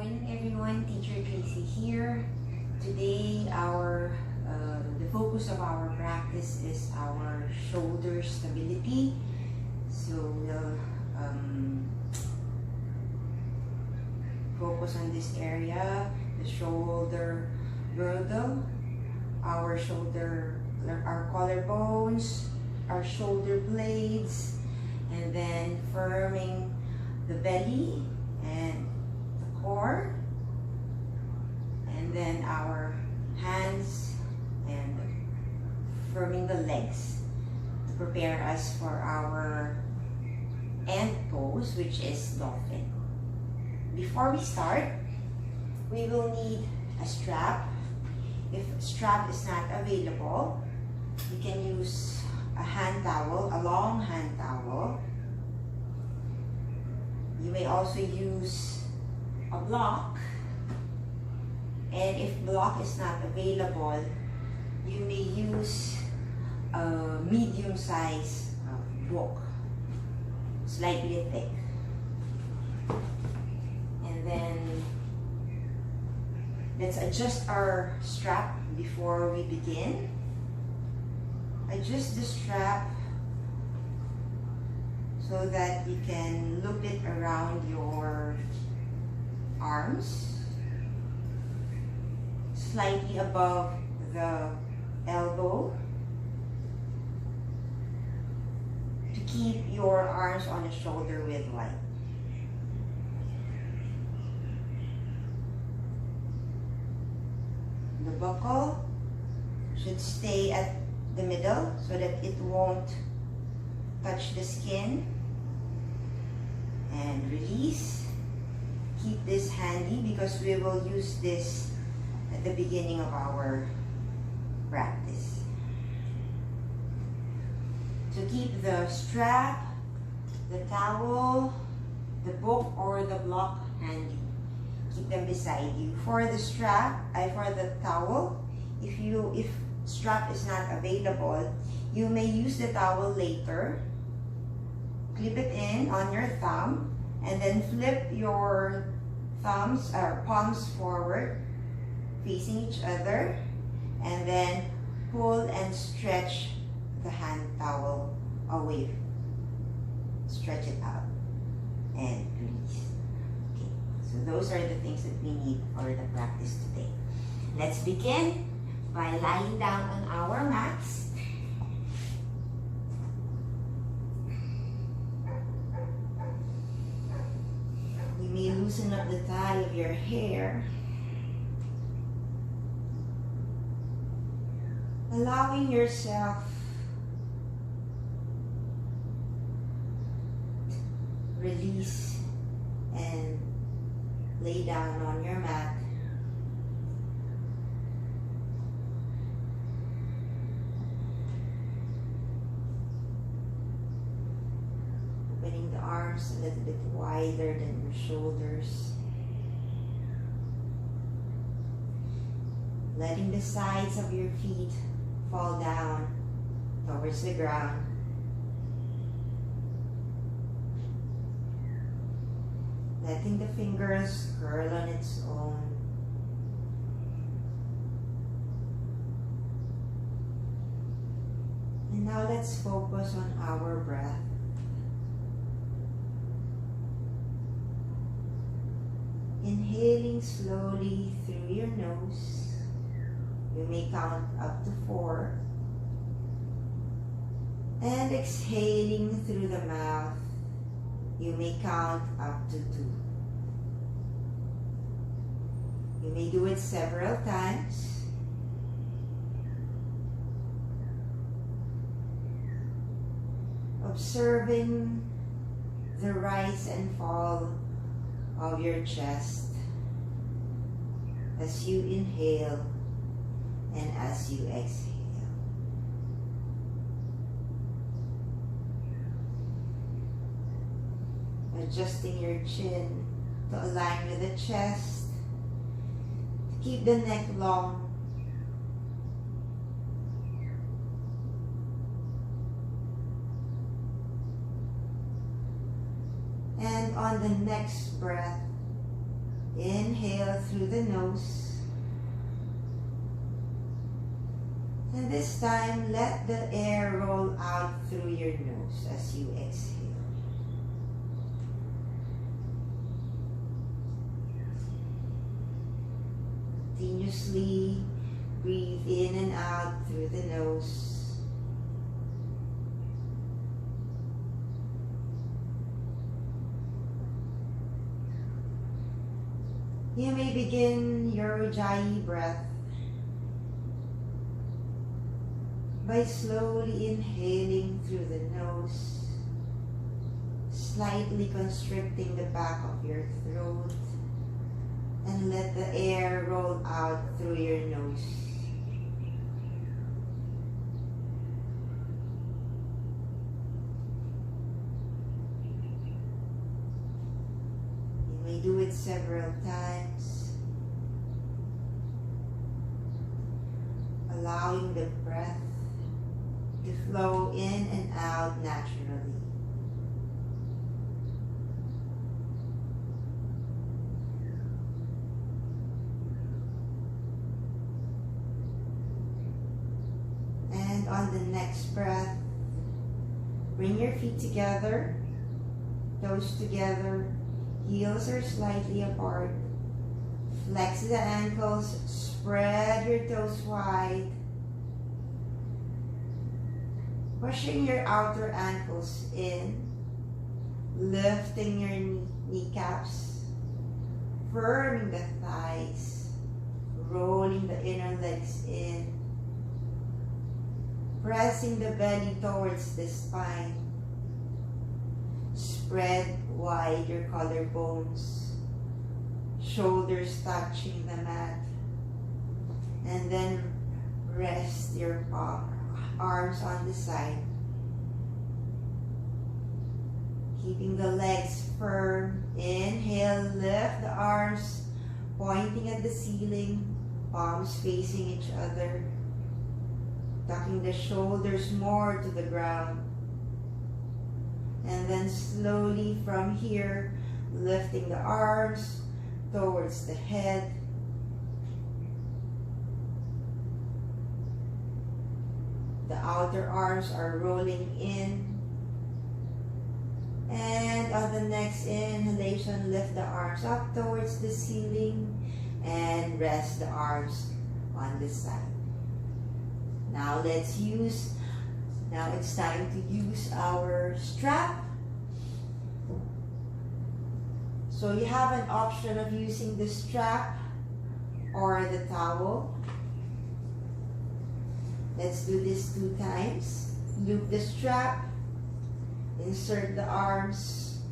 morning everyone, Teacher Tracy here. Today the focus of our practice is our shoulder stability. So we'll focus on this area, the shoulder girdle, our collarbones, our shoulder blades, and then firming the belly and the core, and then our hands and firming the legs to prepare us for our end pose, which is dolphin. Before we start, we will need a strap. If a strap is not available, you can use a hand towel, a long hand towel. You may also use a block, and if block is not available, you may use a medium size book, slightly thick. And then let's adjust our strap before we begin. Adjust the strap so that you can loop it around your arms, slightly above the elbow, to keep your arms on the shoulder width wide. The buckle should stay at the middle so that it won't touch the skin. And release. Keep this handy because we will use this at the beginning of our practice. To keep the strap, the towel, the book, or the block handy. Keep them beside you. For the strap, for the towel, if strap is not available, you may use the towel later. Clip it in on your thumb and then flip your thumbs or palms forward facing each other, and then pull and stretch the hand towel away. Stretch it out and release. Okay, so those are the things that we need for the practice today. Let's begin by lying down on our mats. You may loosen up the tie of your hair, allowing yourself to release and lay down on your mat. Opening the arms a little bit wider than your shoulders. Letting the sides of your feet fall down towards the ground. Letting the fingers curl on its own. And now let's focus on our breath. Inhaling slowly through your nose. You may count up to 4. And exhaling through the mouth. You may count up to 2. You may do it several times. Observing the rise and fall of your chest as you inhale and as you exhale. Adjusting your chin to align with the chest. Keep the neck long. And on the next breath, inhale through the nose. And this time, let the air roll out through your nose as you exhale. Continuously breathe in and out through the nose. You may begin your Ujjayi breath by slowly inhaling through the nose, slightly constricting the back of your throat, and let the air roll out through your nose. You may do it several times, allowing the breath to flow in and out naturally. And on the next breath, bring your feet together, toes together, heels are slightly apart. Flex the ankles, spread your toes wide. Pushing your outer ankles in, lifting your kneecaps, firming the thighs, rolling the inner legs in, pressing the belly towards the spine. Spread wide your collarbones, shoulders touching the mat, and then rest your arms on the side. Keeping the legs firm. Inhale, lift the arms, pointing at the ceiling, palms facing each other. Tucking the shoulders more to the ground. And then slowly from here, lifting the arms towards the head. The outer arms are rolling in. And on the next inhalation, lift the arms up towards the ceiling and rest the arms on the side. Now it's time to use our strap. So you have an option of using the strap or the towel. Let's do this 2 times. Loop the strap, insert the arms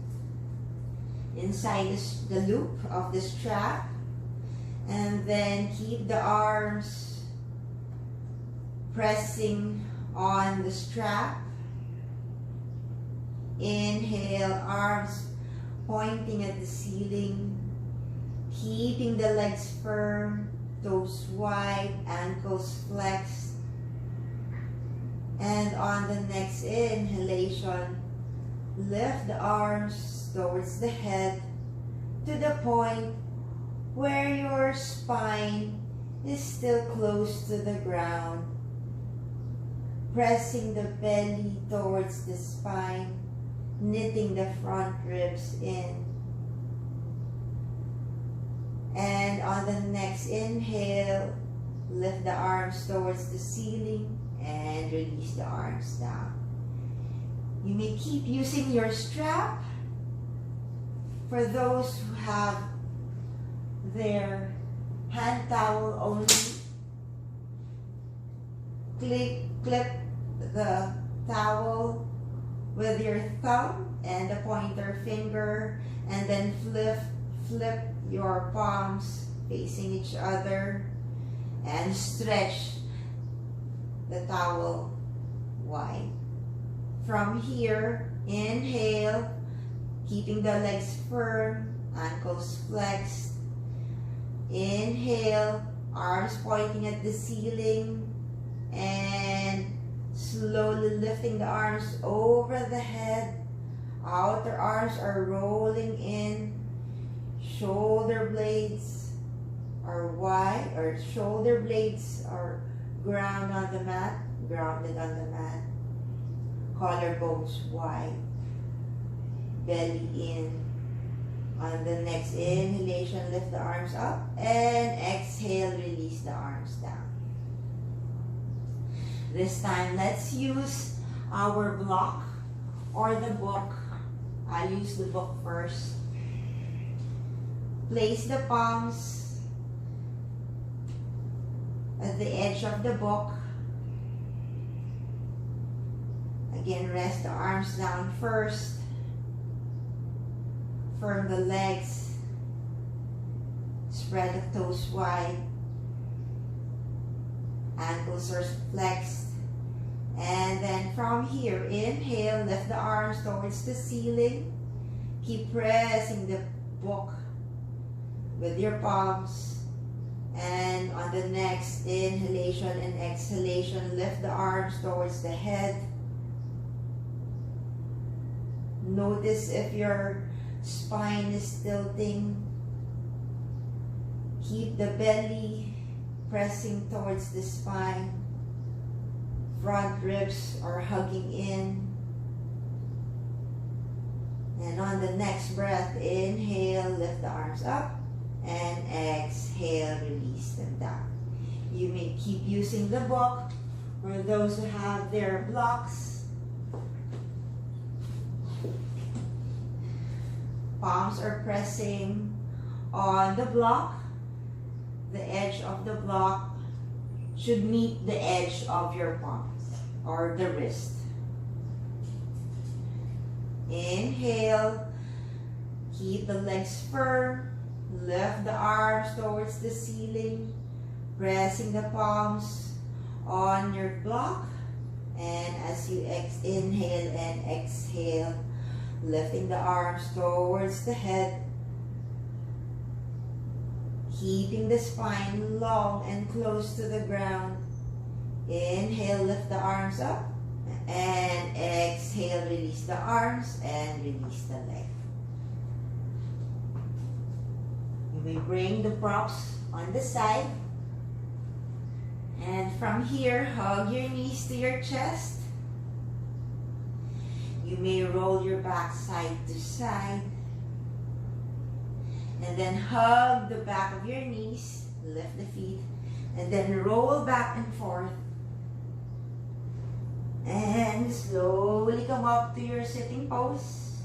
inside the loop of the strap, and then keep the arms pressing on the strap. Inhale, arms pointing at the ceiling, keeping the legs firm, toes wide, ankles flexed. And on the next inhalation, lift the arms towards the head to the point where your spine is still close to the ground. Pressing the belly towards the spine, knitting the front ribs in. And on the next inhale, lift the arms towards the ceiling and release the arms down. You may keep using your strap. For those who have their hand towel only, clip the towel with your thumb and the pointer finger, and then flip your palms facing each other and stretch the towel wide. From here, inhale, keeping the legs firm, ankles flexed. Inhale, arms pointing at the ceiling, and slowly lifting the arms over the head. Outer arms are rolling in, shoulder blades are wide, or shoulder blades are grounded on the mat. Collarbones wide. Belly in. On the next inhalation, lift the arms up, and exhale, release the arms down. This time, let's use our block or the book. I'll use the book first. Place the palms at the edge of the book. Again, rest the arms down first. Firm the legs. Spread the toes wide. Ankles are flexed. And then from here, inhale, lift the arms towards the ceiling. Keep pressing the book with your palms. And on the next inhalation and exhalation, lift the arms towards the head. Notice if your spine is tilting. Keep the belly pressing towards the spine. Front ribs are hugging in. And on the next breath, inhale, lift the arms up. And exhale, release them down. You may keep using the book for those who have their blocks. Palms are pressing on the block. The edge of the block should meet the edge of your palms or the wrist. Inhale, keep the legs firm, lift the arms towards the ceiling, pressing the palms on your block, and as you inhale and exhale, lifting the arms towards the head, keeping the spine long and close to the ground. Inhale, lift the arms up, and exhale, release the arms and release the leg. You may bring the props on the side, and from here, hug your knees to your chest. You may roll your back side to side. And then hug the back of your knees, lift the feet, and then roll back and forth. And slowly come up to your sitting pose.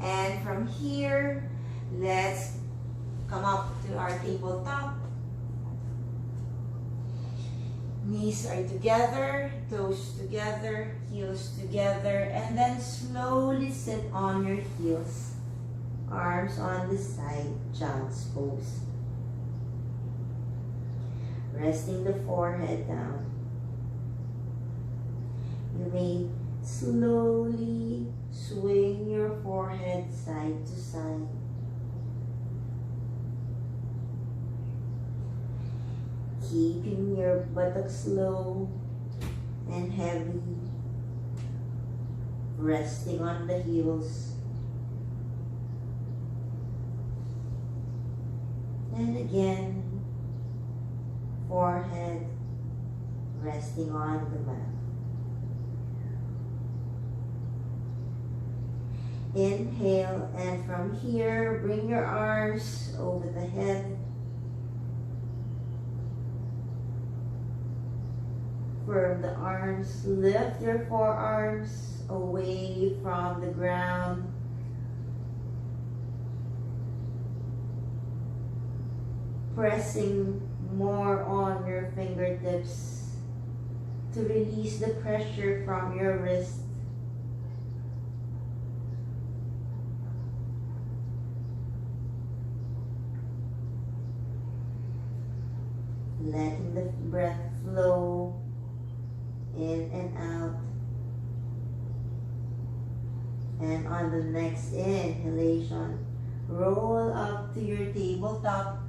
And from here, let's come up to our tabletop. Knees are together, toes together, heels together, and then slowly sit on your heels. Arms on the side, child's pose. Resting the forehead down. You may slowly swing your forehead side to side. Keeping your buttocks low and heavy. Resting on the heels. And again, forehead resting on the mat. Inhale, and from here, bring your arms over the head. Firm the arms, lift your forearms away from the ground. Pressing more on your fingertips to release the pressure from your wrist. Letting the breath flow in and out. And on the next inhalation, roll up to your tabletop.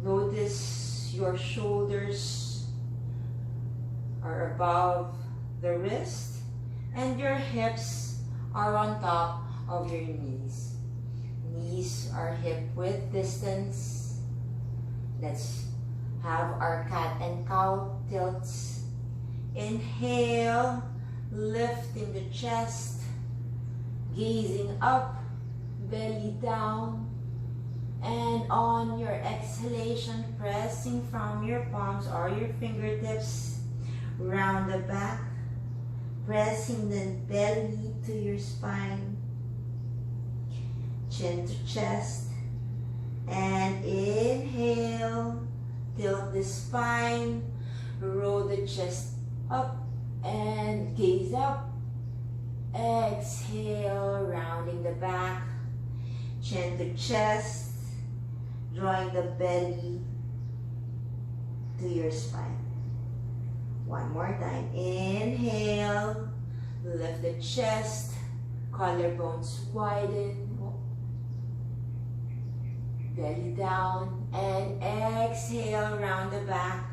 Notice your shoulders are above the wrist, And your hips are on top of your knees. Knees are hip width distance. Let's have our cat and cow tilts. Inhale, lifting the chest, gazing up, belly down. And on your exhalation, pressing from your palms or your fingertips round the back, pressing the belly to your spine, chin to chest, and inhale, tilt the spine, roll the chest up and gaze up. Exhale, rounding the back, chin to chest, drawing the belly to your spine. One more time. Inhale, lift the chest, collarbones widen, belly down, and exhale, round the back,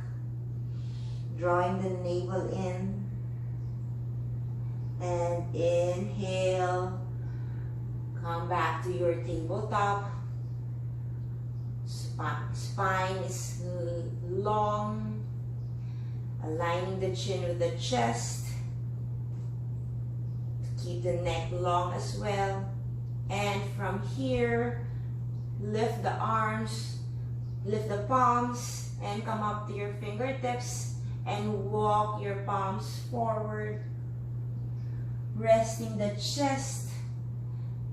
drawing the navel in, and inhale, come back to your tabletop. Spine is long, aligning the chin with the chest. Keep the neck long as well. And from here, lift the arms, lift the palms, and come up to your fingertips and walk your palms forward, resting the chest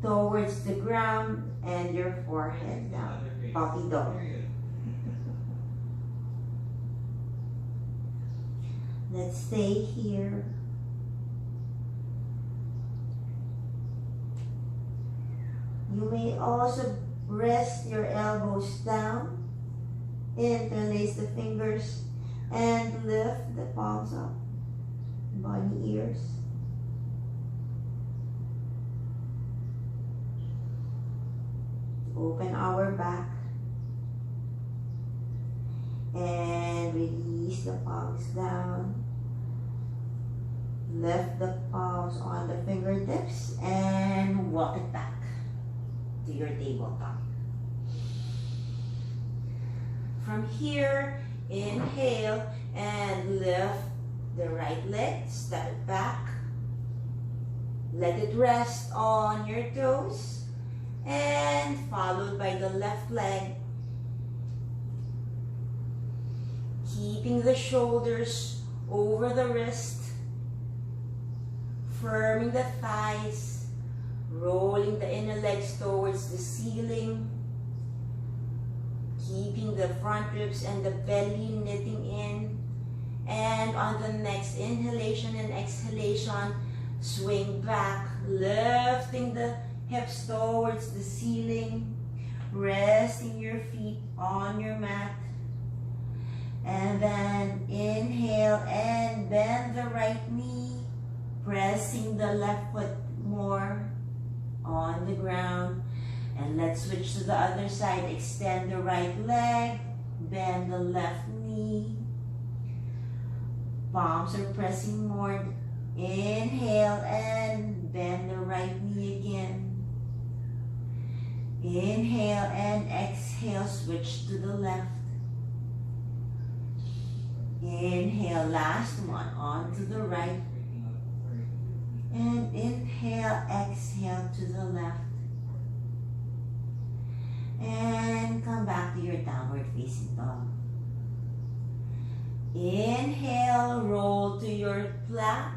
towards the ground and your forehead down. Puppy dog. Let's stay here. You may also rest your elbows down, interlace the fingers, and lift the palms up. Bunny ears. Open our back. And release the palms down. Lift the palms on the fingertips and walk it back to your tabletop. From here, inhale and lift the right leg, step it back. Let it rest on your toes and followed by the left leg. Keeping the shoulders over the wrist, firming the thighs, rolling the inner legs towards the ceiling, keeping the front ribs and the belly knitting in, and on the next inhalation and exhalation, swing back, lifting the hips towards the ceiling, resting your feet on your mat. And then inhale and bend the right knee, pressing the left foot more on the ground. And let's switch to the other side. Extend the right leg, bend the left knee. Palms are pressing more. Inhale and bend the right knee again. Inhale and exhale, switch to the left. Inhale, last one, on to the right. And inhale, exhale to the left. And come back to your downward facing dog. Inhale, roll to your plank.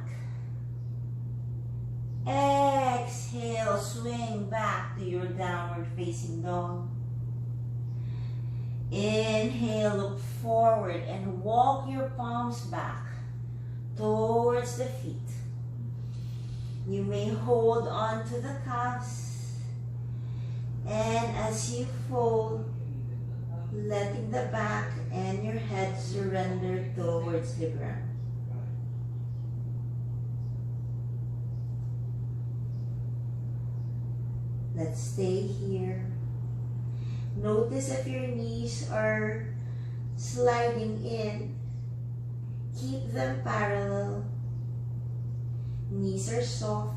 Exhale, swing back to your downward facing dog. Inhale, look forward and walk your palms back towards the feet. You may hold on to the calves, and as you fold, letting the back and your head surrender towards the ground. Let's stay here. Notice if your knees are sliding in, keep them parallel. Knees are soft.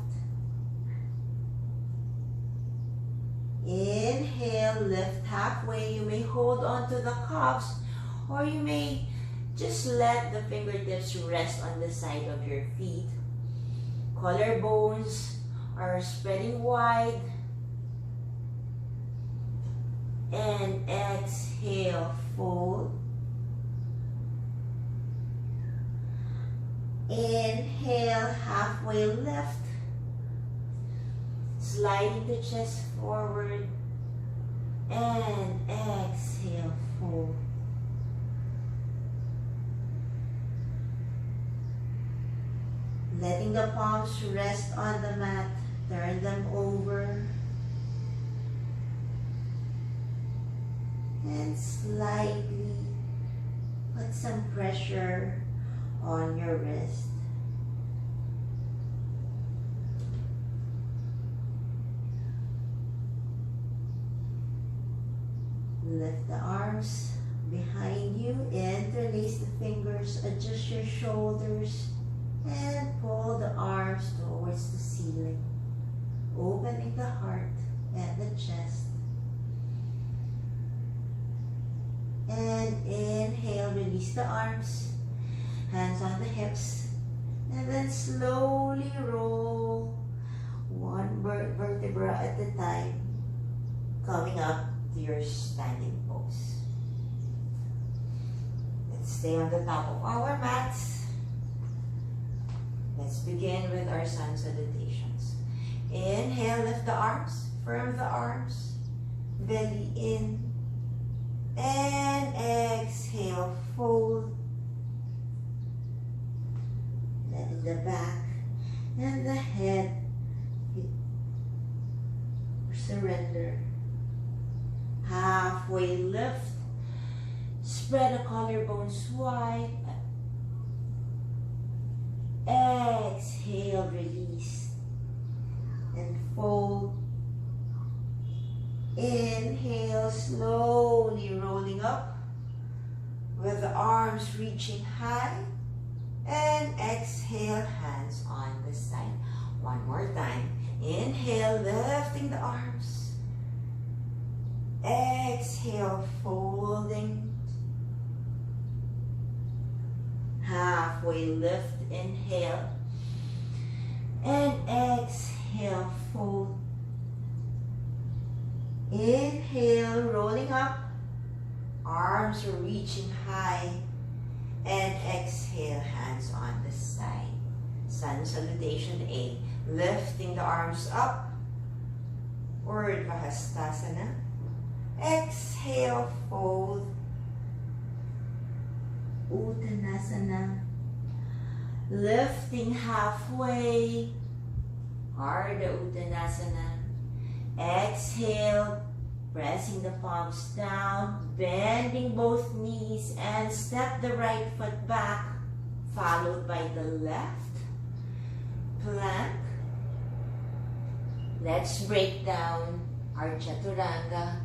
Inhale, lift halfway. You may hold on to the calves or you may just let the fingertips rest on the side of your feet. Collarbones are spreading wide. And exhale, fold. Inhale, halfway lift. Sliding the chest forward. And exhale, fold. Letting the palms rest on the mat. Turn them over. And slightly put some pressure on your wrist. Lift the arms behind you, interlace the fingers, adjust your shoulders, and pull the arms towards the ceiling, opening the heart and the chest. And inhale, release the arms, hands on the hips, and then slowly roll one vertebra at a time, coming up to your standing pose. Let's stay on the top of our mats. Let's begin with our sun salutations. Inhale, lift the arms, firm the arms, belly in, and exhale, fold. Letting the back and the head surrender. Halfway lift, spread the collarbones wide. Exhale, release, and fold. Inhale, slowly rolling up with the arms reaching high. And exhale, hands on the side. One more time. Inhale, lifting the arms. Exhale, folding. Halfway lift, inhale. And exhale, fold. Inhale, rolling up. Arms are reaching high. And exhale, hands on the side. Sun salutation A. Lifting the arms up. Urdhva Hastasana. Exhale, fold. Uttanasana. Lifting halfway. Ardha Uttanasana. Exhale, pressing the palms down, bending both knees, and step the right foot back, followed by the left. Plank. Let's break down our Chaturanga.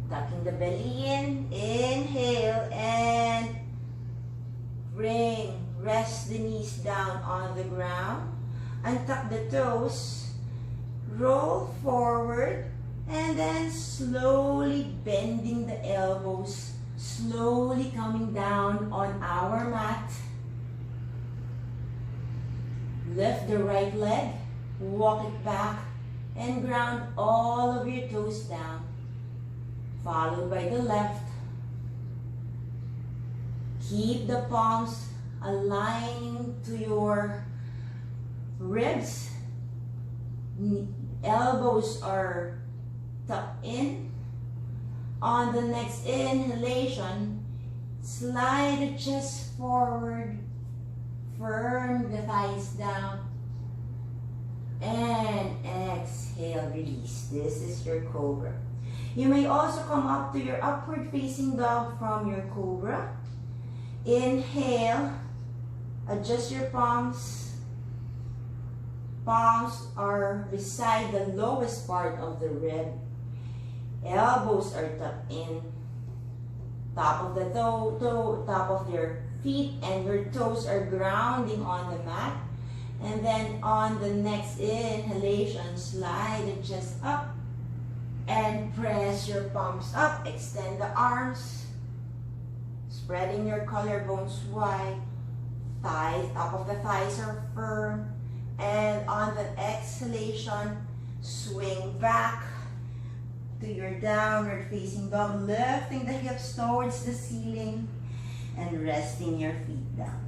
Tucking the belly in, inhale, and rest the knees down on the ground. Untuck the toes, roll forward, and then slowly bending the elbows, slowly coming down on our mat. Lift the right leg, walk it back, and ground all of your toes down, followed by the left. Keep the palms aligning to your ribs. Elbows are tucked in. On the next inhalation, slide the chest forward, firm the thighs down, and exhale, release. This is your cobra. You may also come up to your upward facing dog from your cobra. Inhale, adjust your palms. Palms are beside the lowest part of the rib. Elbows are tucked in. Top of the top of your feet and your toes are grounding on the mat. And then on the next inhalation, slide the chest up and press your palms up. Extend the arms, spreading your collarbones wide. Thighs, top of the thighs are firm. And on the exhalation, swing back to your downward facing dog, lifting the hips towards the ceiling and resting your feet down.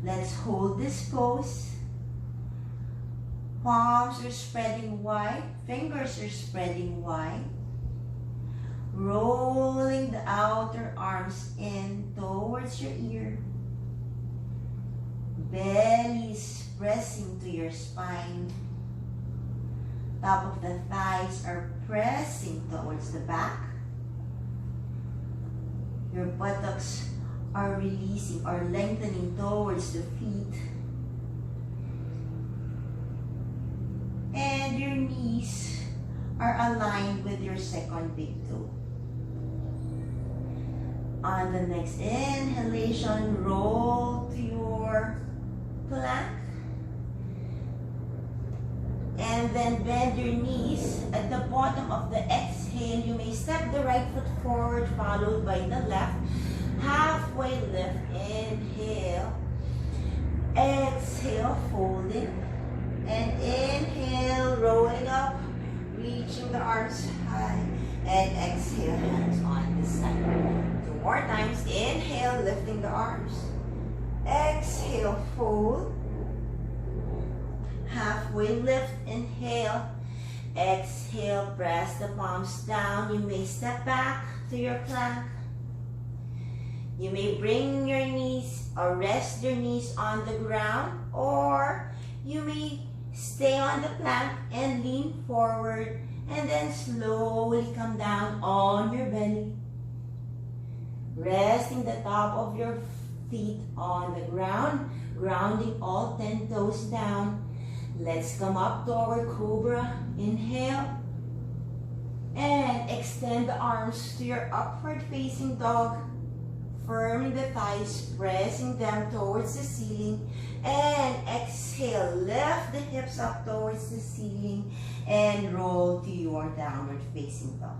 Let's hold this pose. Palms are spreading wide, fingers are spreading wide. Rolling the outer arms in towards your ear. Belly is pressing to your spine. Top of the thighs are pressing towards the back. Your buttocks are releasing or lengthening towards the feet. And your knees are aligned with your second big toe. On the next inhalation, roll to your plank. And then bend your knees. At the bottom of the exhale, you may step the right foot forward, followed by the left. Halfway lift, inhale. Exhale, folding. And inhale, rolling up, reaching the arms high. And exhale, hands on the side. 2 more times. Inhale, lifting the arms. Exhale, fold. Halfway lift, inhale. Exhale, press the palms down. You may step back to your plank. You may bring your knees or rest your knees on the ground, or you may stay on the plank and lean forward and then slowly come down on your belly. Resting the top of your feet on the ground, grounding all 10 toes down. Let's come up to our cobra. Inhale. And extend the arms to your upward facing dog. Firming the thighs, pressing them towards the ceiling. And exhale, lift the hips up towards the ceiling and roll to your downward facing dog.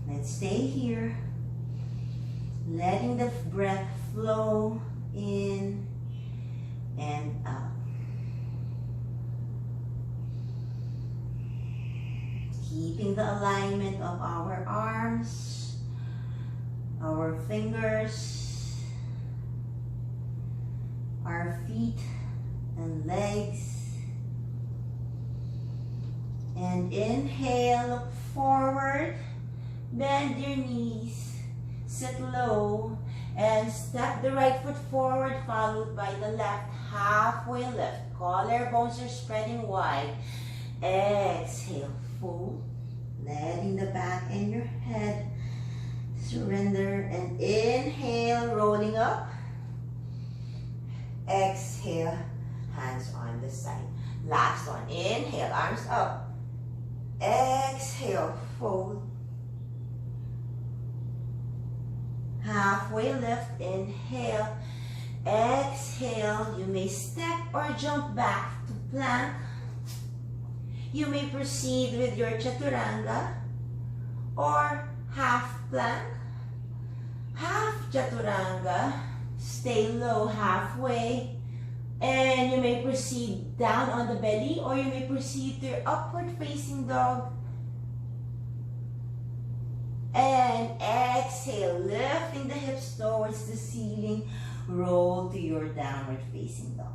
Let's stay here. Letting the breath flow in and out. Keeping the alignment of our arms, our fingers, our feet and legs. And inhale, look forward, bend your knees, sit low, and step the right foot forward, followed by the left. Halfway lift, collarbones are spreading wide. Exhale, fold, letting the back and your head surrender. And inhale, rolling up. Exhale, hands on the side. Last one, inhale, arms up. Exhale, fold. Halfway lift, inhale. Exhale, you may step or jump back to plank. You may proceed with your chaturanga or half plank, half chaturanga, stay low halfway, and you may proceed down on the belly, or you may proceed to your upward facing dog. And exhale, lifting the hips towards the ceiling, roll to your downward facing dog.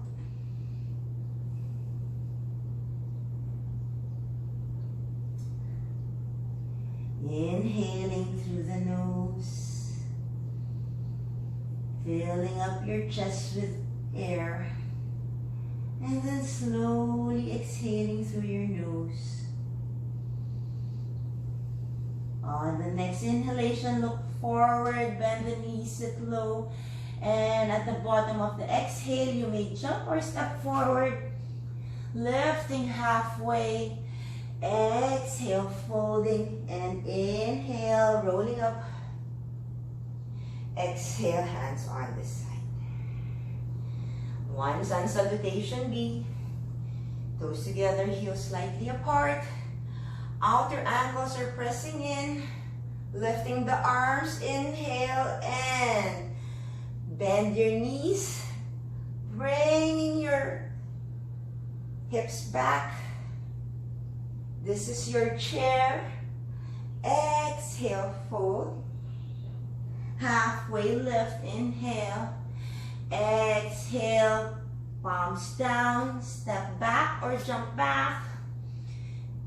Inhaling through the nose, filling up your chest with air, and then slowly exhaling through your nose. On the next inhalation, look forward, bend the knees, sit low, and at the bottom of the exhale, you may jump or step forward, lifting halfway. Exhale, folding, and inhale, rolling up. Exhale, hands on this side. One sun salutation B. Toes together, heels slightly apart. Outer ankles are pressing in. Lifting the arms, inhale and bend your knees. Bringing your hips back. This is your chair. Exhale, fold. Halfway lift, inhale. Exhale, palms down, step back or jump back.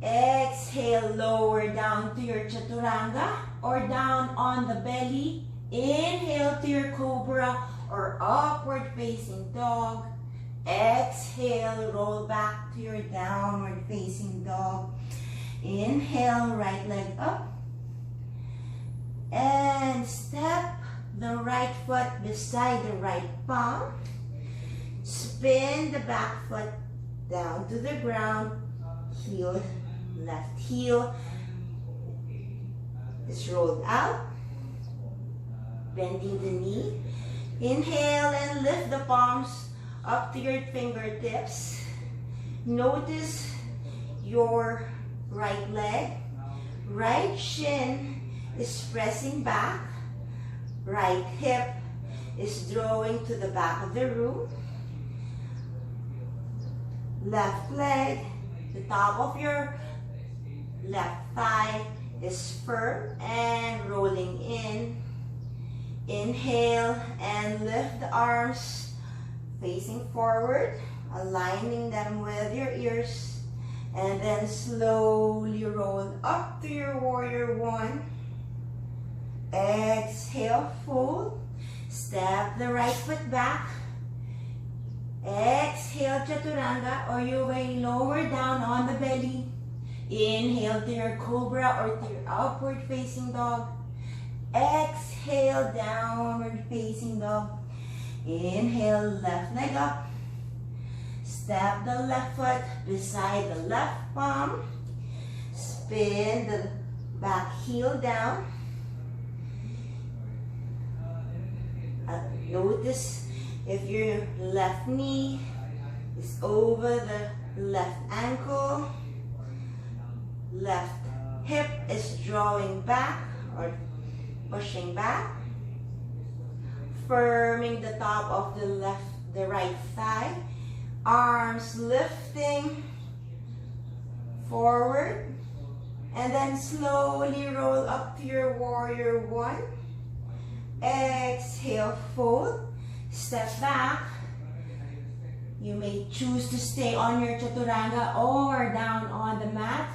Exhale, lower down to your chaturanga or down on the belly. Inhale to your cobra or upward facing dog. Exhale, roll back to your downward facing dog. Inhale, right leg up. And step the right foot beside the right palm. Spin the back foot down to the ground. Heel, left heel is rolled out. Bending the knee. Inhale and lift the palms up to your fingertips. Notice your right leg. Right shin is pressing back. Right hip is drawing to the back of the room. Left leg, the top of your left thigh is firm and rolling in. Inhale and lift the arms facing forward, aligning them with your ears. And then slowly roll up to your warrior one. Exhale, fold. Step the right foot back. Exhale, chaturanga, or you may lower down on the belly. Inhale to your cobra or to your upward facing dog. Exhale, downward facing dog. Inhale, left leg up. Step the left foot beside the left palm. Spin the back heel down. Notice if your left knee is over the left ankle. Left hip is drawing back or pushing back. Firming the top of the right thigh. Arms lifting forward. And then slowly roll up to your warrior one. Exhale, fold. Step back. You may choose to stay on your chaturanga or down on the mat.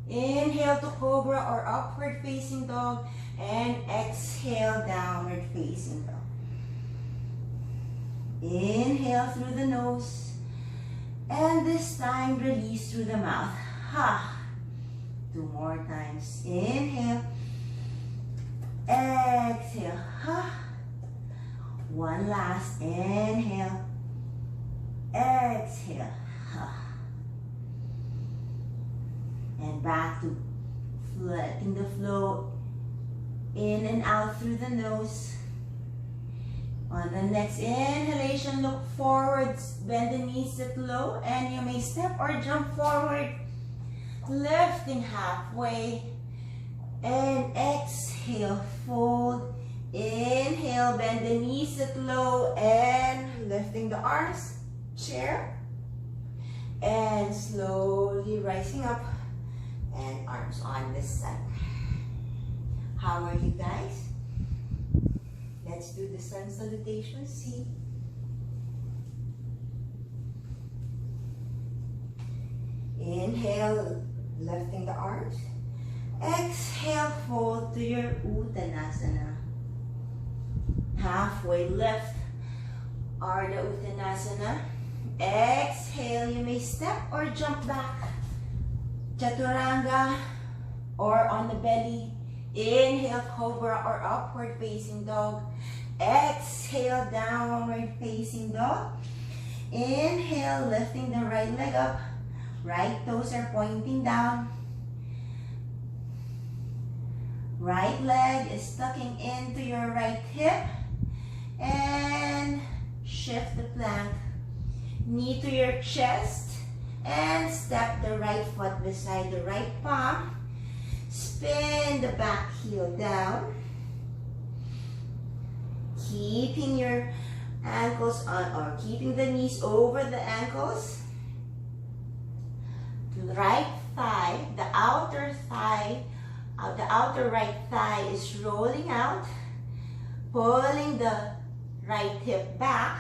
Inhale to cobra or upward facing dog. And exhale, downward facing dog. Inhale through the nose. And this time, release through the mouth. Ha. 2 more times. Inhale. Exhale. Ha. 1 last. Inhale. Exhale. Ha. And back to letting the flow in and out through the nose. On the next inhalation, look forwards, bend the knees, sit low, and you may step or jump forward, lifting halfway, and exhale, fold, inhale, bend the knees, sit low, and lifting the arms, chair, and slowly rising up, and arms on this side. How are you guys? Let's do the sun salutation. See? Inhale, lifting the arms. Exhale, fold to your Uttanasana. Halfway lift, Ardha Uttanasana. Exhale, you may step or jump back. Chaturanga or on the belly. Inhale, cobra or upward facing dog. Exhale, downward facing dog. Inhale, lifting the right leg up. Right toes are pointing down. Right leg is tucking into your right hip. and shift the plank. Knee to your chest and step the right foot beside the right palm. Spin the back heel down. Keeping your ankles on, or keeping the knees over the ankles. Right thigh, the outer right thigh is rolling out, pulling the right hip back,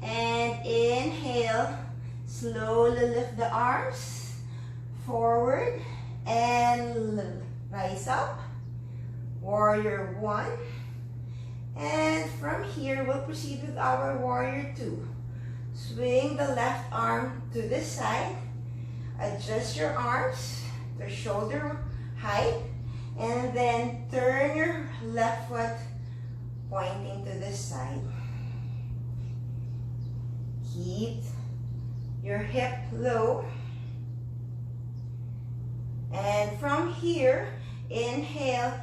and inhale, slowly lift the arms forward and rise up, warrior one. And from here, we'll proceed with our warrior two. Swing the left arm to this side, adjust your arms to shoulder height, and then turn your left foot pointing to this side. Keep your hip low. And from here, inhale,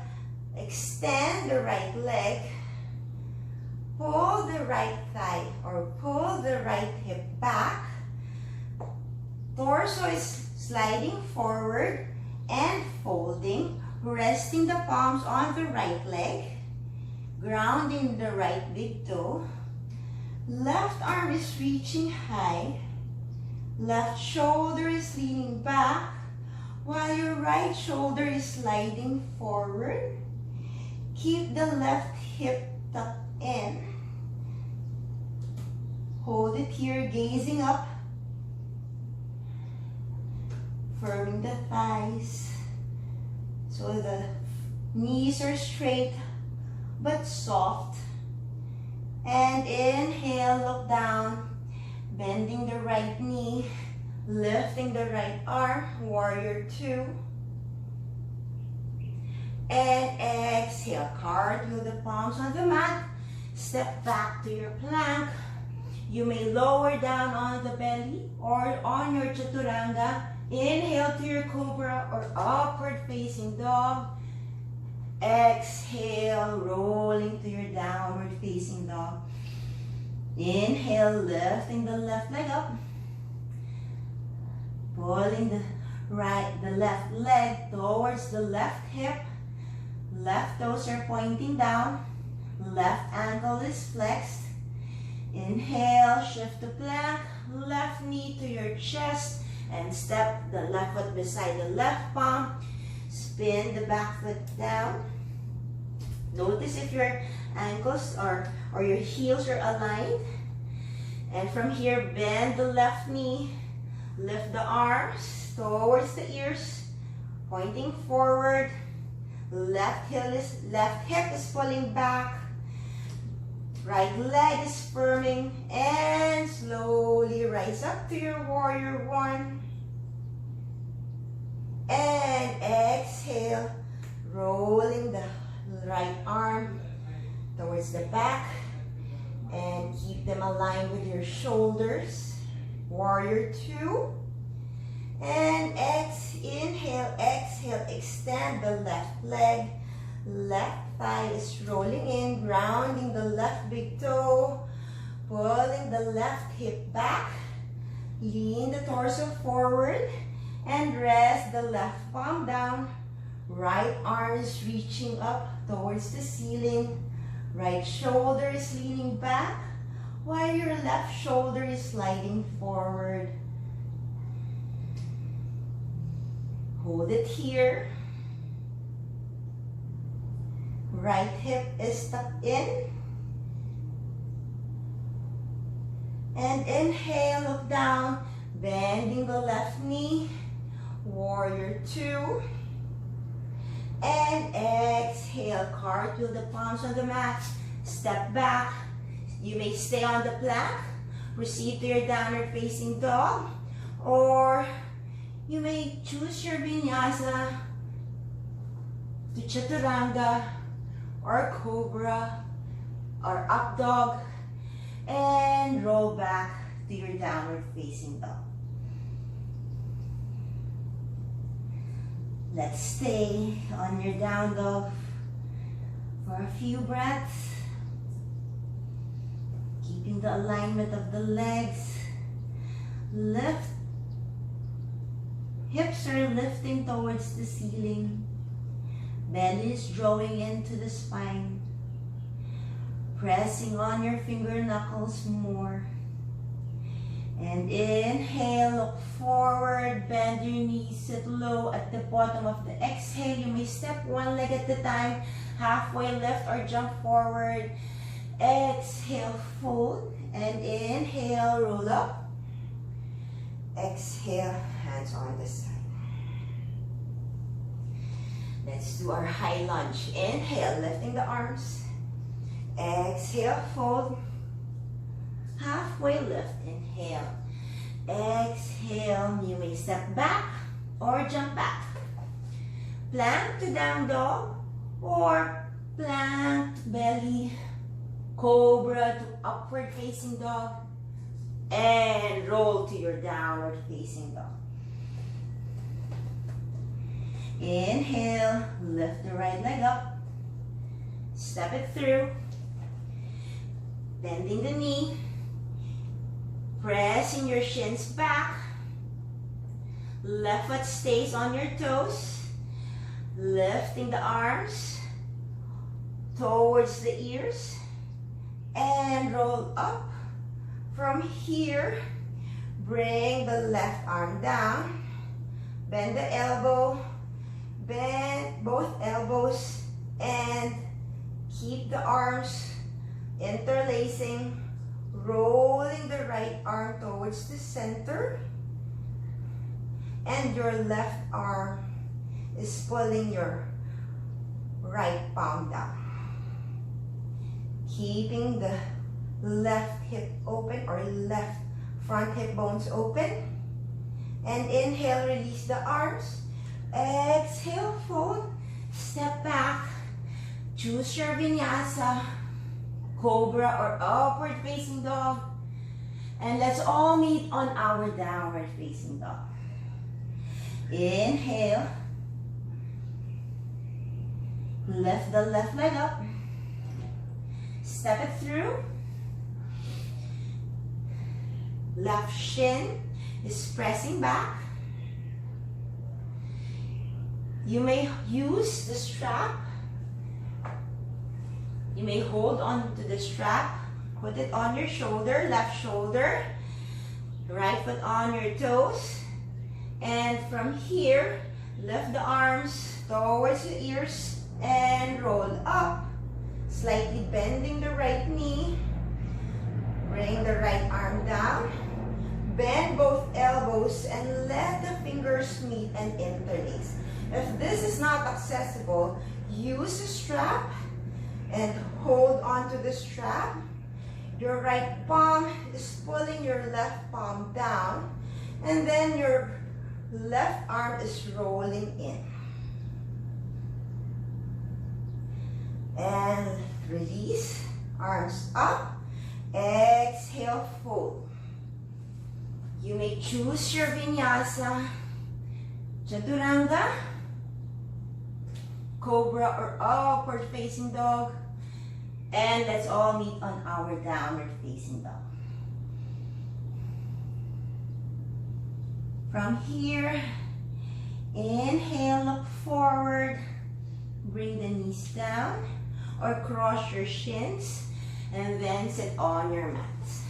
extend the right leg, pull the right thigh or pull the right hip back. Torso is sliding forward and folding, resting the palms on the right leg, grounding the right big toe. Left arm is reaching high, left shoulder is leaning back, while your right shoulder is sliding forward. Keep the left hip tucked in. Hold it here, gazing up, firming the thighs so the knees are straight but soft. And inhale, look down, bending the right knee, lifting the right arm, warrior two. And exhale, cartwheel the palms on the mat, step back to your plank. You may lower down on the belly or on your chaturanga. Inhale to your cobra or upward facing dog. Exhale, rolling to your downward facing dog. Inhale, lifting the left leg up. Pulling the left leg towards the left hip. Left toes are pointing down. Left ankle is flexed. Inhale, shift the plank. Left knee to your chest and step the left foot beside the left palm. Spin the back foot down. Notice if your ankles or your heels are aligned. And from here, bend the left knee. Lift the arms towards the ears, pointing forward. Left hip is pulling back. Right leg is firming. And slowly rise up to your warrior one. And exhale, rolling the right arm towards the back. And keep them aligned with your shoulders. Warrior two. And inhale, exhale, extend the left leg. Left thigh is rolling in, grounding the left big toe. Pulling the left hip back. Lean the torso forward. And rest the left palm down. Right arm is reaching up towards the ceiling. Right shoulder is leaning back, while your left shoulder is sliding forward. Hold it here. Right hip is tucked in. And inhale, look down, bending the left knee. Warrior two. And exhale, cartwheel the palms on the mat. Step back. You may stay on the plank. Proceed to your downward facing dog. Or you may choose your vinyasa to chaturanga or cobra or up dog. And roll back to your downward facing dog. Let's stay on your down dog for a few breaths. Keeping the alignment of the legs. Lift. Hips are lifting towards the ceiling. Belly is drawing into the spine. Pressing on your finger knuckles more. And inhale, look forward, bend your knees, sit low at the bottom of the exhale. You may step one leg at a time, halfway lift or jump forward. Exhale, fold, and inhale, roll up. Exhale, hands on the side. Let's do our high lunge. Inhale, lifting the arms. Exhale, fold. Halfway lift, inhale. Exhale, you may step back or jump back. Plank to down dog or plank belly. Cobra to upward facing dog. And roll to your downward facing dog. Inhale, lift the right leg up. Step it through. Bending the knee. Pressing your shins back. Left foot stays on your toes. Lifting the arms towards the ears. And roll up. From here, bring the left arm down. Bend the elbow. Bend both elbows. And keep the arms interlacing. Rolling the right arm towards the center. And your left arm is pulling your right palm down. Keeping the left hip open or left front hip bones open. And inhale, release the arms. Exhale, fold. Step back. Choose your vinyasa. Cobra or upward facing dog. And let's all meet on our downward facing dog. Inhale. Lift the left leg up. Step it through. Left shin is pressing back. You may use the strap. You may hold on to the strap. Put it on your shoulder, left shoulder. Right foot on your toes. And from here, lift the arms towards the ears and roll up. Slightly bending the right knee. Bring the right arm down. Bend both elbows and let the fingers meet and interlace. If this is not accessible, use a strap and hold on to the strap. Your right palm is pulling your left palm down, and then your left arm is rolling in. And release, arms up, exhale, fold. You may choose your vinyasa, chaturanga, cobra or upward facing dog, and let's all meet on our downward facing dog. From here, inhale, look forward, bring the knees down or cross your shins, and then sit on your mats.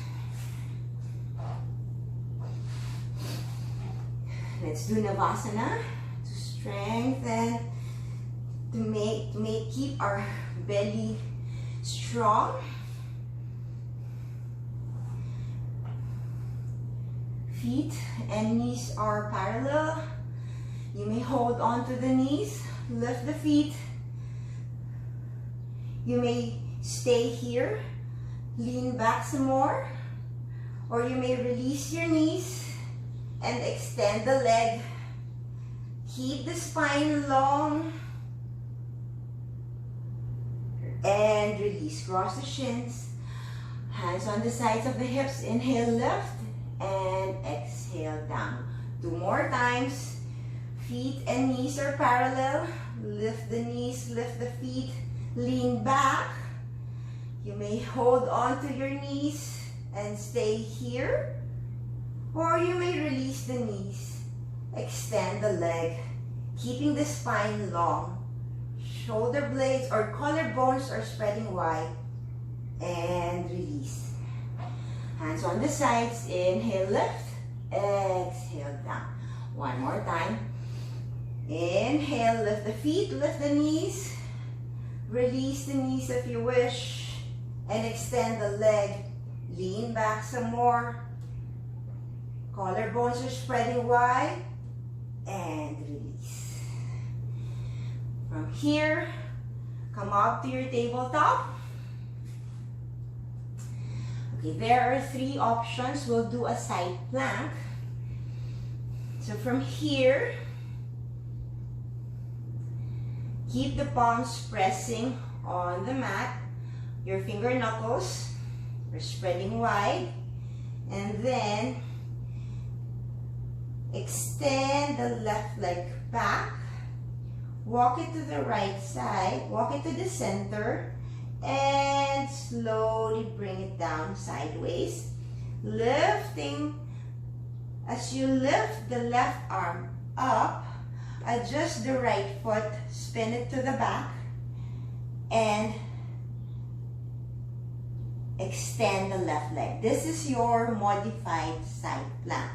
Let's do Navasana to strengthen, to keep our belly strong. Feet and knees are parallel. You may hold on to the knees, lift the feet. You may stay here, lean back some more, or you may release your knees and extend the leg. Keep the spine long and release. Cross the shins, hands on the sides of the hips. Inhale, lift, and exhale down. 2 more times. Feet and knees are parallel. Lift the knees, lift the feet, lean back. You may hold on to your knees and stay here. Or you may release the knees, extend the leg, keeping the spine long. Shoulder blades or collarbones are spreading wide, and release. Hands on the sides, inhale, lift, exhale, down. One more time. Inhale, lift the feet, lift the knees. Release the knees if you wish, and extend the leg. Lean back some more. Collarbones are spreading wide, and release. From here, come up to your tabletop. Okay, there are 3 options. We'll do a side plank. So from here, keep the palms pressing on the mat. Your finger knuckles are spreading wide. And then, extend the left leg back. Walk it to the right side. Walk it to the center. And slowly bring it down sideways. Lifting. As you lift the left arm up, adjust the right foot, spin it to the back, and extend the left leg. This is your modified side plank.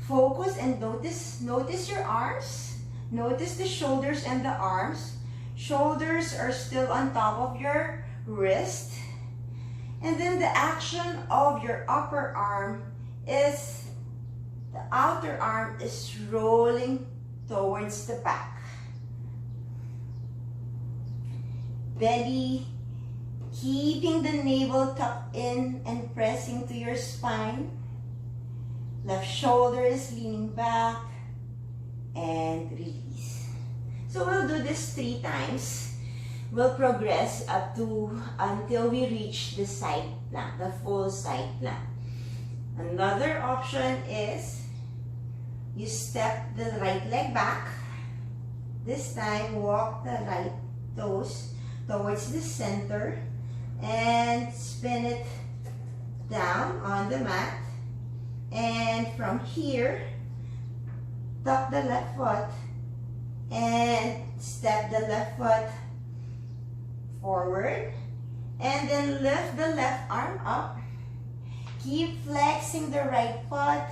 Focus and notice your arms. Notice the shoulders and the arms. Shoulders are still on top of your wrist. And then the action of your upper arm is, the outer arm is rolling towards the back. Belly, keeping the navel tucked in and pressing to your spine. Left shoulder is leaning back, and release. So we'll do this 3 times. We'll progress up to until we reach the side plank, the full side plank. Another option is you step the right leg back. This time, walk the right toes towards the center and spin it down on the mat. And from here, tuck the left foot and step the left foot forward. And then lift the left arm up. Keep flexing the right foot.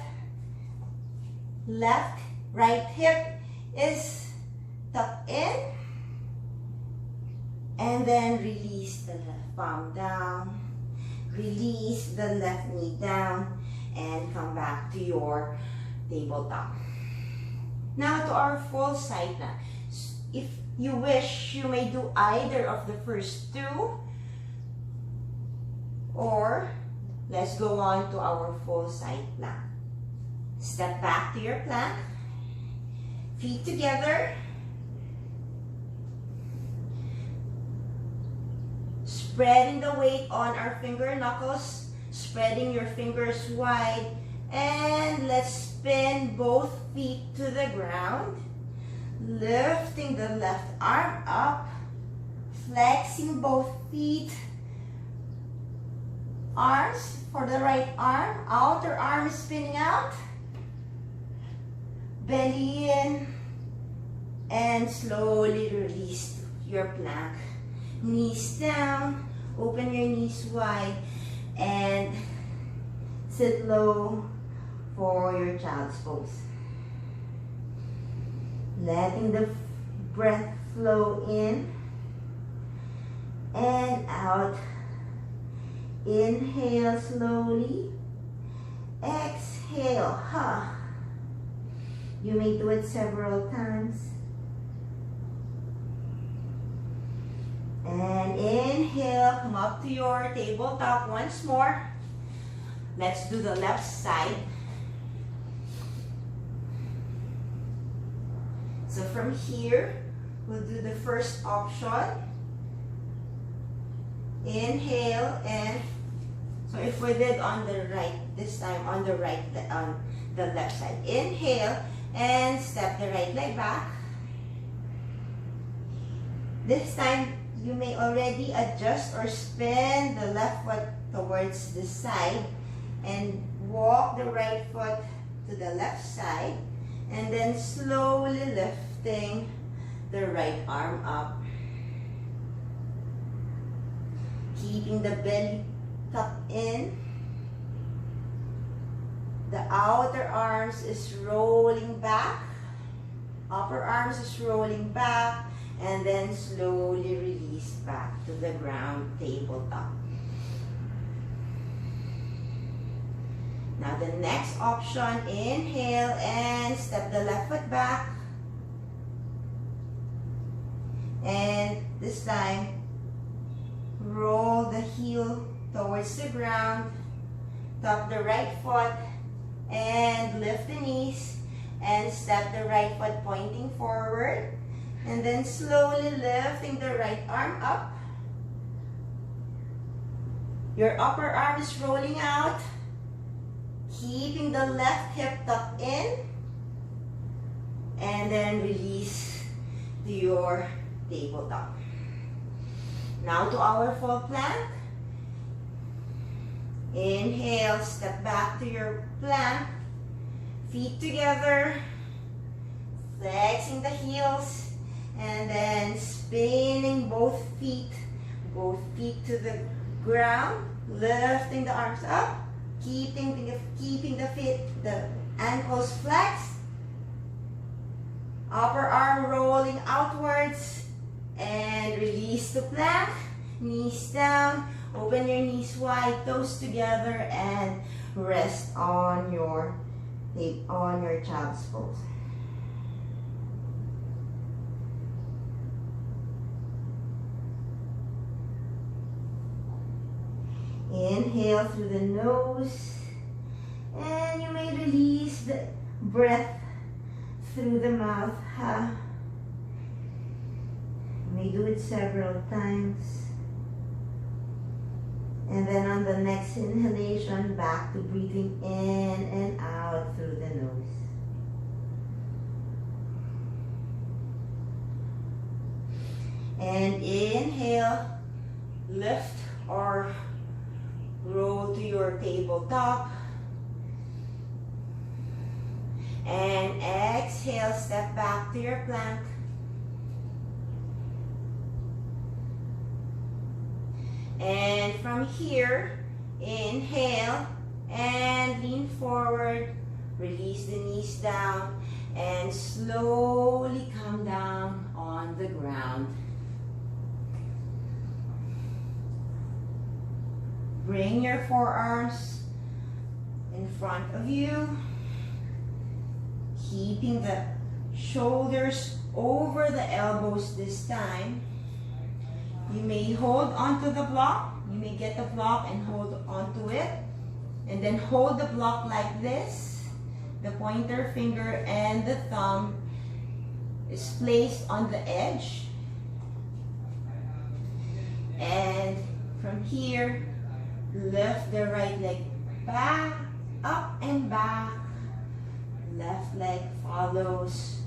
Right hip is tucked in. And then release the left palm down. Release the left knee down. And come back to your tabletop. Now to our full side plank. If you wish, you may do either of the first 2. Or let's go on to our full side plank. Step back to your plank. Feet together. Spreading the weight on our finger knuckles. Spreading your fingers wide. And let's spin both feet to the ground. Lifting the left arm up. Flexing both feet. Arms for the right arm. Outer arm is spinning out. Belly in. And slowly release your plank. Knees down. Open your knees wide. And sit low for your child's pose. Letting the breath flow in and out. Inhale slowly. Exhale. You may do it several times. And inhale, come up to your tabletop once more. Let's do the left side. So from here, we'll do the first option. Inhale, and so if we did on the right, this time on the right, on the left side. Inhale, and step the right leg back. This time, you may already adjust or spin the left foot towards the side and walk the right foot to the left side, and then slowly lifting the right arm up. Keeping the belly tucked in. The outer arms is rolling back. Upper arms is rolling back, and then slowly release back to the ground, tabletop. Now the next option, inhale and step the left foot back. And this time, roll the heel towards the ground, tuck the right foot, and lift the knees, and step the right foot pointing forward, and then slowly lifting the right arm up. Your upper arm is rolling out, keeping the left hip tucked in, and then release to your tabletop. Now to our full plank. Inhale, step back to your plank, feet together, flexing the heels, and then spinning both feet to the ground, lifting the arms up, keeping the ankles flexed, upper arm rolling outwards, and release the plank, knees down, open your knees wide, toes together, and rest on your child's pose. Inhale through the nose, and you may release the breath through the mouth. You may do it several times. And then on the next inhalation, back to breathing in and out through the nose. And inhale, lift or roll to your tabletop. And exhale, step back to your plank. And from here, inhale and lean forward, release the knees down, and slowly come down on the ground. Bring your forearms in front of you, keeping the shoulders over the elbows this time. You may hold onto the block. You may get the block and hold onto it. And then hold the block like this. The pointer finger and the thumb is placed on the edge. And from here, lift the right leg back, up and back. Left leg follows,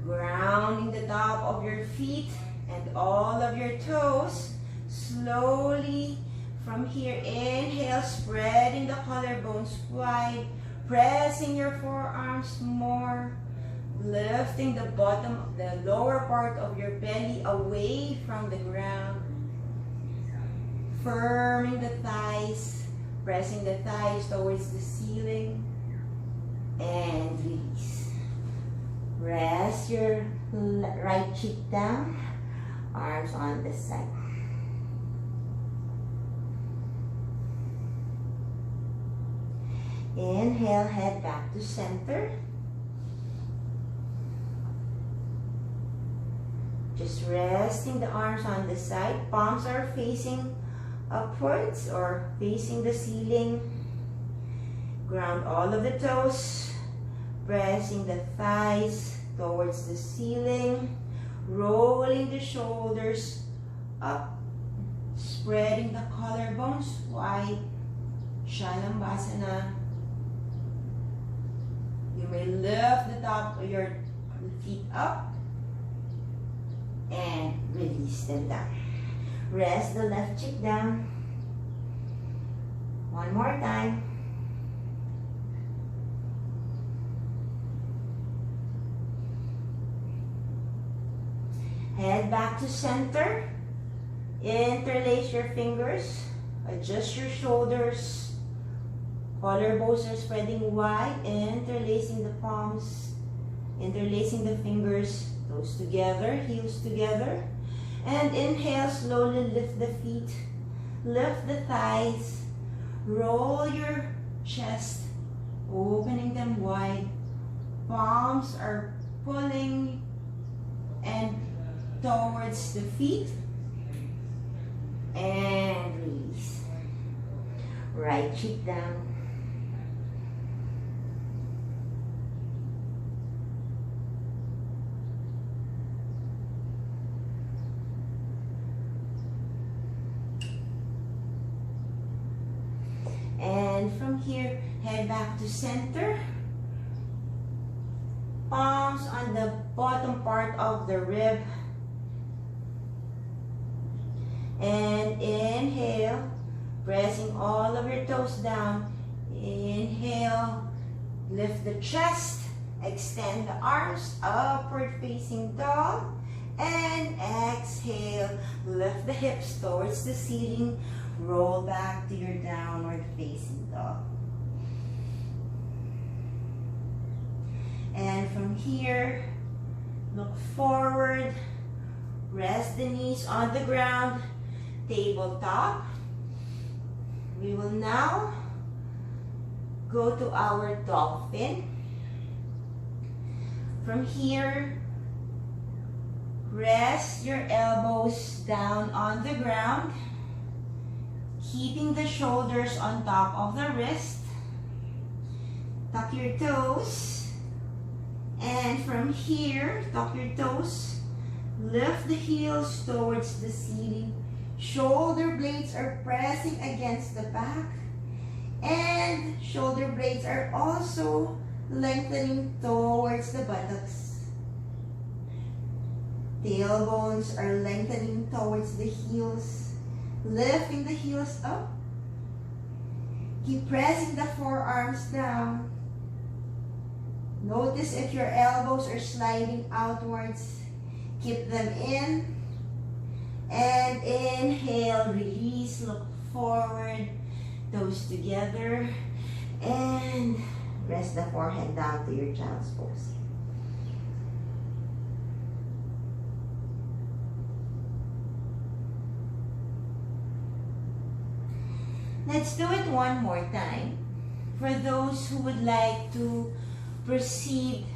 grounding the top of your feet and all of your toes. Slowly from here, inhale, spreading the collarbones wide, pressing your forearms more, lifting the bottom, the lower part of your belly away from the ground, firming the thighs, pressing the thighs towards the ceiling, and release. Rest your right cheek down, arms on the side. Inhale, head back to center. Just resting the arms on the side. Palms are facing upwards or facing the ceiling. Ground all of the toes. Pressing the thighs towards the ceiling. Rolling the shoulders up. Spreading the collarbones wide. Shalambhasana. You may lift the top of your feet up and release them down. Rest the left cheek down. One more time. Head back to center. Interlace your fingers. Adjust your shoulders. Collarbones are spreading wide. Interlacing the palms. Interlacing the fingers. Toes together. Heels together. And inhale. Slowly lift the feet. Lift the thighs. Roll your chest. Opening them wide. Palms are pulling and towards the feet. And release. Right cheek down. And from here, head back to center. Palms on the bottom part of the rib. And inhale, pressing all of your toes down. Inhale, lift the chest, extend the arms, upward facing dog. And exhale, lift the hips towards the ceiling. Roll back to your downward facing dog. And from here, look forward. Rest the knees on the ground. Tabletop. We will now go to our dolphin. From here, rest your elbows down on the ground, keeping the shoulders on top of the wrist. Tuck your toes. And from here, tuck your toes. Lift the heels towards the ceiling. Shoulder blades are pressing against the back. And shoulder blades are also lengthening towards the buttocks. Tailbones are lengthening towards the heels. Lifting the heels up. Keep pressing the forearms down. Notice if your elbows are sliding outwards. Keep them in. And inhale, release, look forward, toes together, and rest the forehead down to your child's pose. Let's do it one more time. For those who would like to proceed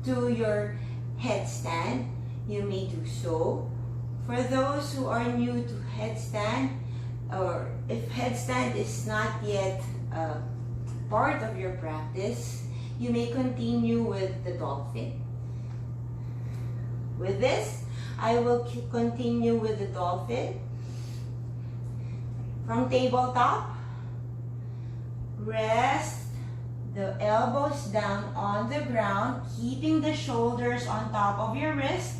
to your headstand, you may do so. For those who are new to headstand, or if headstand is not yet part of your practice, you may continue with the dolphin. With this, I will continue with the dolphin. From tabletop, rest the elbows down on the ground, keeping the shoulders on top of your wrist.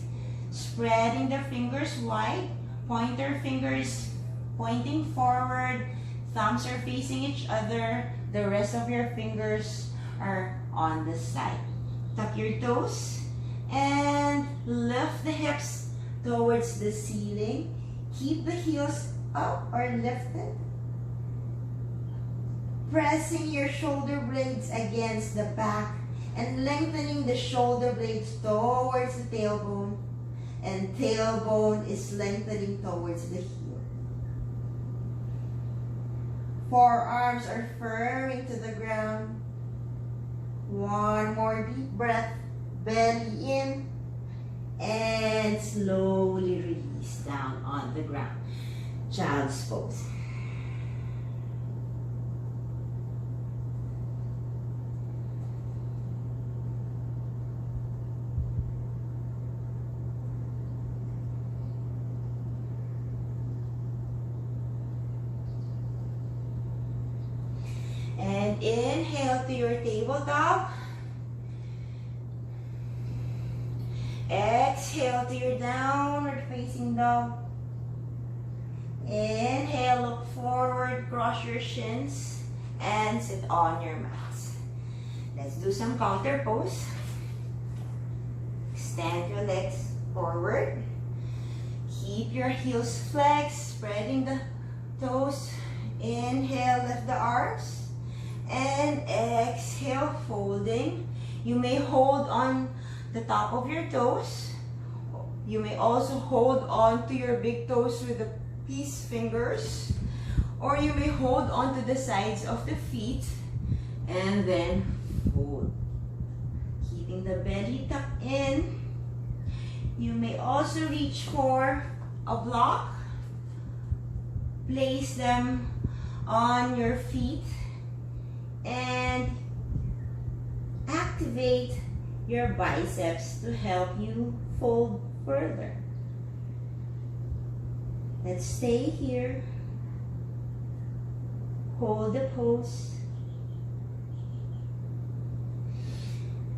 Spreading the fingers wide, pointer fingers pointing forward, thumbs are facing each other, the rest of your fingers are on the side. Tuck your toes and lift the hips towards the ceiling. Keep the heels up or lifted. Pressing your shoulder blades against the back and lengthening the shoulder blades towards the tailbone. And tailbone is lengthening towards the heel. Forearms are firming to the ground. One more deep breath. Belly in. And slowly release down on the ground. Child's pose. And inhale to your tabletop. Exhale to your downward facing dog. Inhale, look forward, cross your shins, and sit on your mats. Let's do some counter pose. Extend your legs forward. Keep your heels flexed, spreading the toes. Inhale, lift the arms. And exhale, folding. You may hold on the top of your toes. You may also hold on to your big toes with the peace fingers. Or you may hold on to the sides of the feet and then fold. Keeping the belly tucked in. You may also reach for a block. Place them on your feet and activate your biceps to help you fold further. Let's stay here. Hold the pose.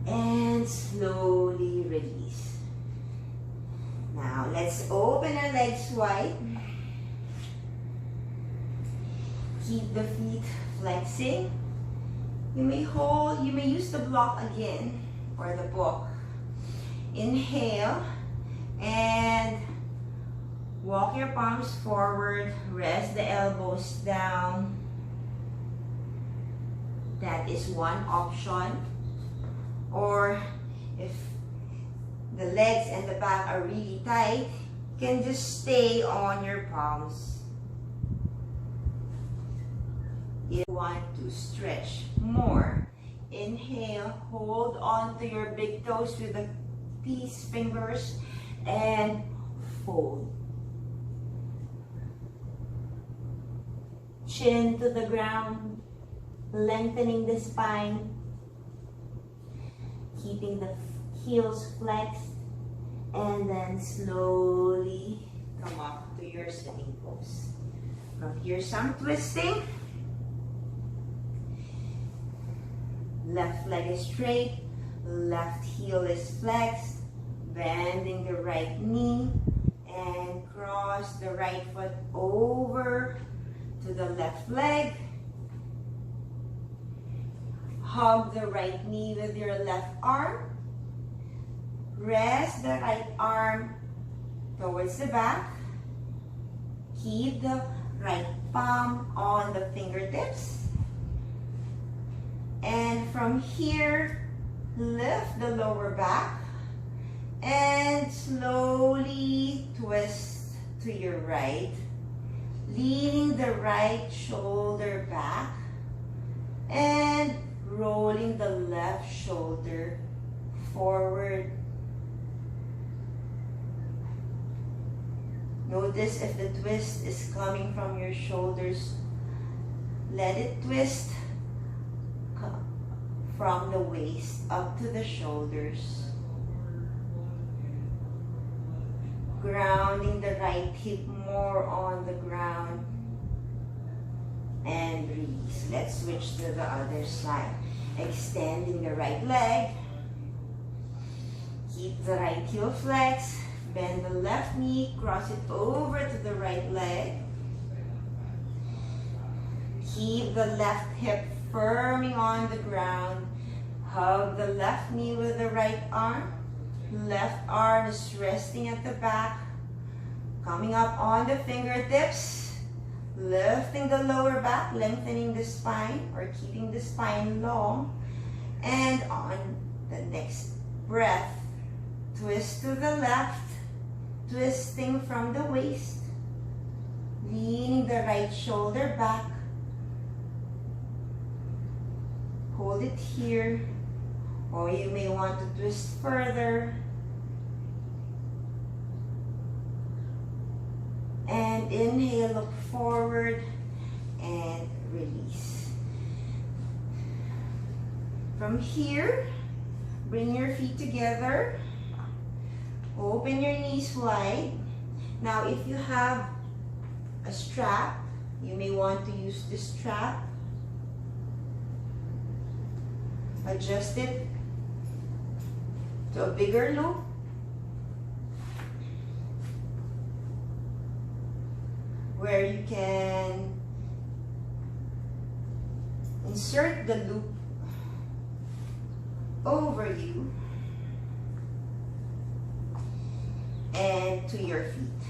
And slowly release. Now let's open our legs wide. Keep the feet flexing. You may use the block again or the book. Inhale and walk your palms forward. Rest the elbows down. That is one option. Or if the legs and the back are really tight, you can just stay on your palms. If you want to stretch more, inhale, hold on to your big toes with the peace fingers and fold. Chin to the ground, lengthening the spine, keeping the heels flexed, and then slowly come up to your sitting pose. From here, some twisting. Left leg is straight, left heel is flexed, bending the right knee, and cross the right foot over to the left leg. Hug the right knee with your left arm. Rest the right arm towards the back. Keep the right palm on the fingertips. And from here, lift the lower back and slowly twist to your right, leaning the right shoulder back and rolling the left shoulder forward. Notice if the twist is coming from your shoulders, let it twist from the waist up to the shoulders. Grounding the right hip more on the ground. And release. Let's switch to the other side. Extending the right leg. Keep the right heel flexed. Bend the left knee. Cross it over to the right leg. Keep the left hip firming on the ground. Hug the left knee with the right arm. Left arm is resting at the back. Coming up on the fingertips. Lifting the lower back, lengthening the spine or keeping the spine long. And on the next breath, twist to the left, twisting from the waist. Leaning the right shoulder back. Hold it here, or you may want to twist further. And inhale, look forward and release. From here, bring your feet together. Open your knees wide. Now, if you have a strap, you may want to use this strap. Adjust it to a bigger loop. where you can insert the loop over you and to your feet.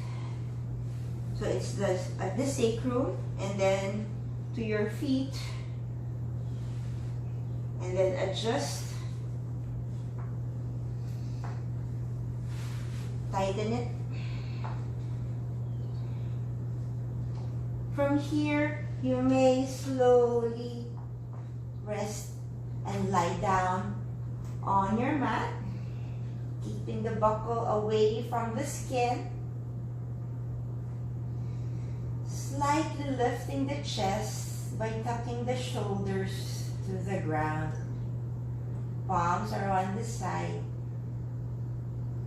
So it's at the sacrum and then to your feet, and then adjust, tighten it. From here, you may slowly rest and lie down on your mat, keeping the buckle away from the skin, slightly lifting the chest by tucking the shoulders to the ground. Palms are on the side,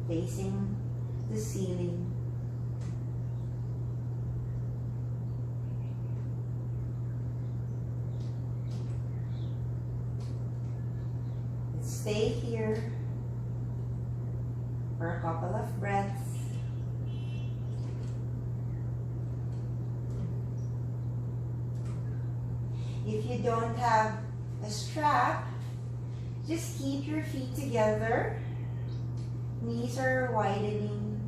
facing the ceiling. Stay here for a couple of breaths. If you don't have a strap, just keep your feet together. Knees are widening,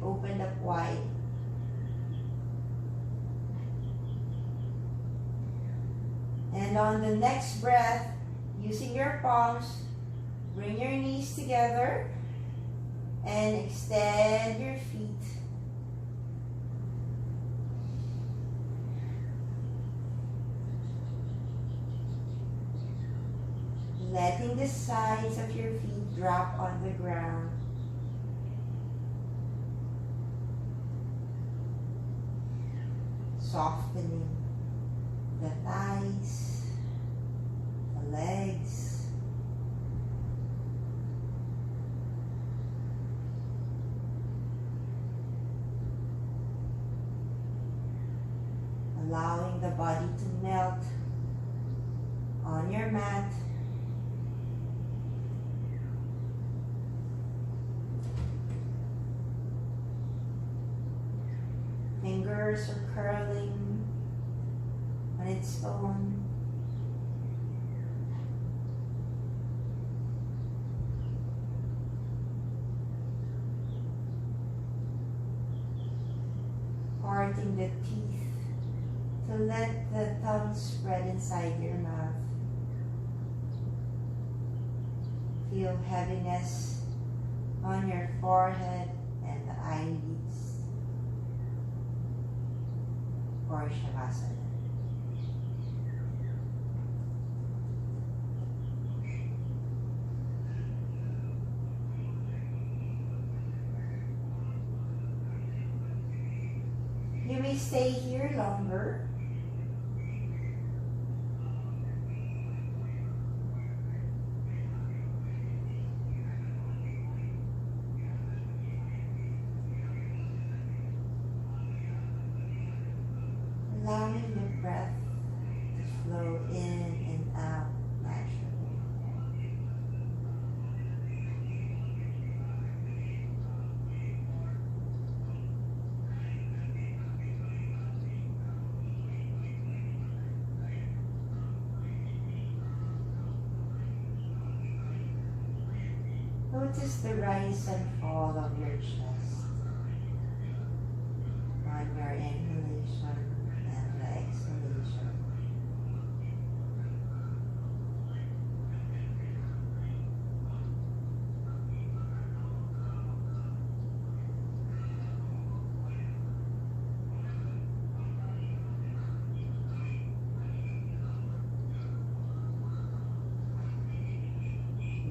opened up wide. And on the next breath, using your palms, bring your knees together and extend your feet. Letting the sides of your feet drop on the ground. Softening the thighs, the legs. Allowing the body to melt on your mat. Fingers are curling on its own. Parting the teeth to let the tongue spread inside your mouth. Feel heaviness on your forehead and the eyelids. Or Shavasana. You may stay here longer. Allowing the breath to flow in and out naturally. Notice the rise and fall of your chest on your inhalation and the exhalation.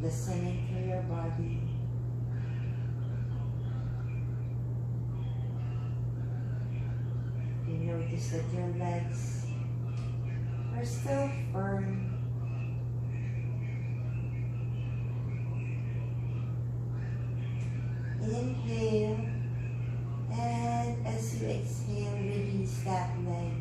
Listening to your body. You notice that your legs are still firm. Inhale, and as you exhale, release that leg.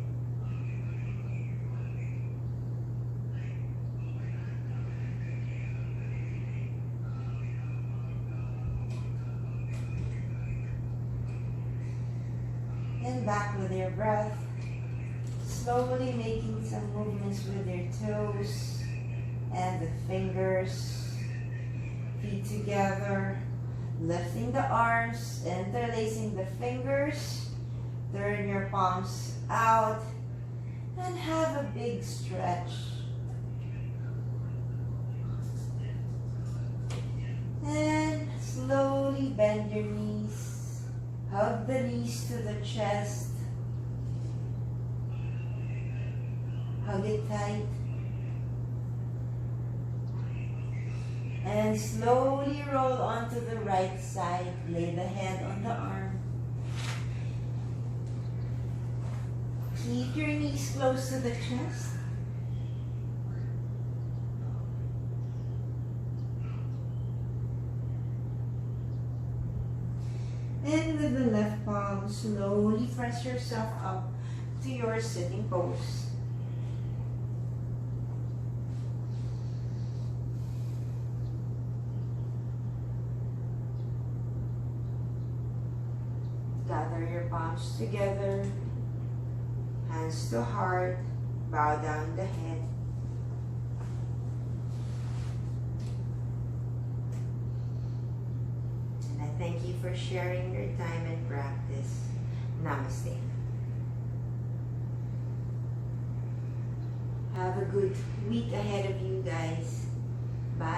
And back with your breath. Slowly making some movements with your toes and the fingers. Feet together. Lifting the arms, interlacing the fingers. Turn your palms out and have a big stretch. And slowly bend your knees. Hug the knees to the chest. Hug it tight. And slowly roll onto the right side. Lay the head on the arm. Keep your knees close to the chest. And with the left palm, slowly press yourself up to your sitting pose. Gather your palms together, hands to heart, bow down the head. And I thank you for sharing your time and practice. Namaste. Have a good week ahead of you guys. Bye.